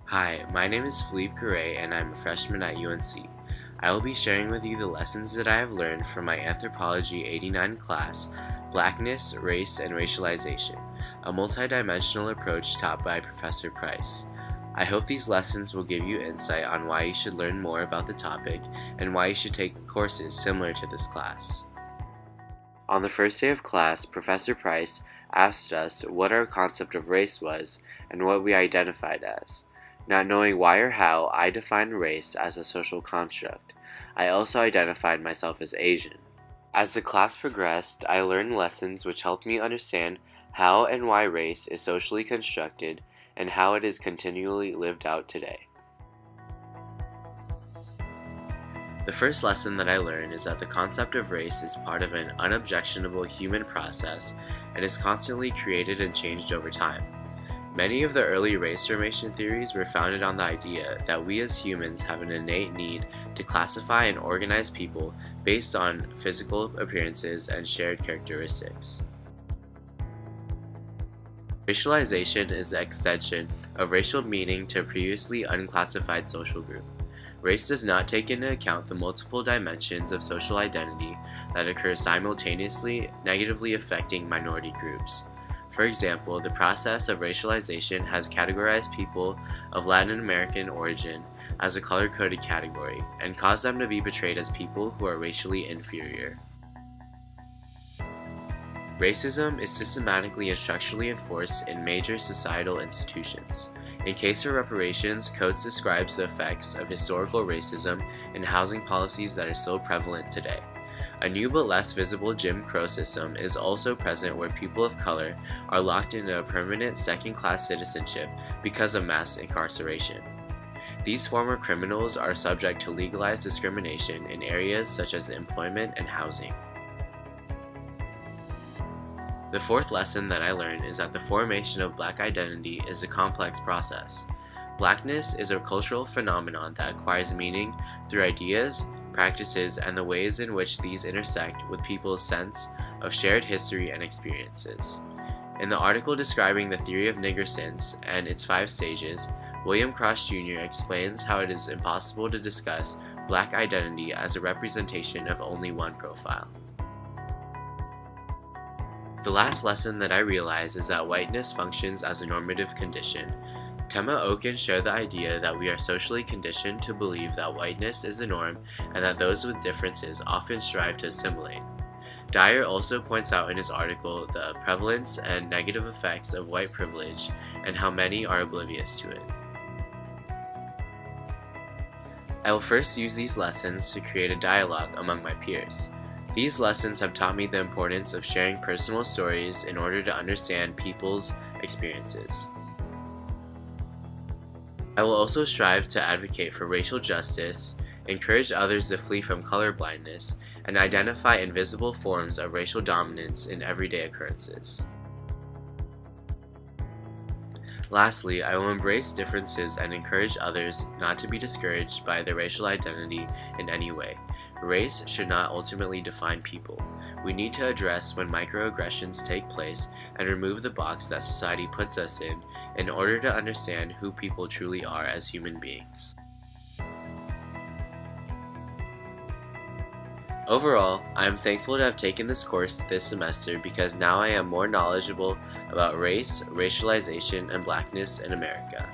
Hi, my name is Philippe Garay and I'm a freshman at UNC. I will be sharing with you the lessons that I have learned from my Anthropology 89 class, Blackness, Race, and Racialization, a multidimensional approach taught by Professor Price. I hope these lessons will give you insight on why you should learn more about the topic and why you should take courses similar to this class. On the first day of class, Professor Price asked us what our concept of race was and what we identified as. Not knowing why or how, I defined race as a social construct. I also identified myself as Asian. As the class progressed, I learned lessons which helped me understand how and why race is socially constructed and how it is continually lived out today. The first lesson that I learned is that the concept of race is part of an unobjectionable human process and is constantly created and changed over time. Many of the early race formation theories were founded on the idea that we as humans have an innate need to classify and organize people based on physical appearances and shared characteristics. Racialization is the extension of racial meaning to a previously unclassified social group. Race does not take into account the multiple dimensions of social identity that occur simultaneously, negatively affecting minority groups. For example, the process of racialization has categorized people of Latin American origin as a color-coded category and caused them to be portrayed as people who are racially inferior. Racism is systematically and structurally enforced in major societal institutions. In case of reparations, Coates describes the effects of historical racism in housing policies that are still prevalent today. A new but less visible Jim Crow system is also present where people of color are locked into a permanent second-class citizenship because of mass incarceration. These former criminals are subject to legalized discrimination in areas such as employment and housing. The fourth lesson that I learned is that the formation of Black identity is a complex process. Blackness is a cultural phenomenon that acquires meaning through ideas, practices, and the ways in which these intersect with people's sense of shared history and experiences. In the article describing the theory of niggersons and its 5 stages, William Cross Jr. explains how it is impossible to discuss Black identity as a representation of only one profile. The last lesson that I realized is that whiteness functions as a normative condition. Tema Okun shared the idea that we are socially conditioned to believe that whiteness is the norm and that those with differences often strive to assimilate. Dyer also points out in his article the prevalence and negative effects of white privilege and how many are oblivious to it. I will first use these lessons to create a dialogue among my peers. These lessons have taught me the importance of sharing personal stories in order to understand people's experiences. I will also strive to advocate for racial justice, encourage others to flee from colorblindness, and identify invisible forms of racial dominance in everyday occurrences. Lastly, I will embrace differences and encourage others not to be discouraged by their racial identity in any way. Race should not ultimately define people. We need to address when microaggressions take place and remove the box that society puts us in order to understand who people truly are as human beings. Overall, I am thankful to have taken this course this semester because now I am more knowledgeable about race, racialization, and Blackness in America.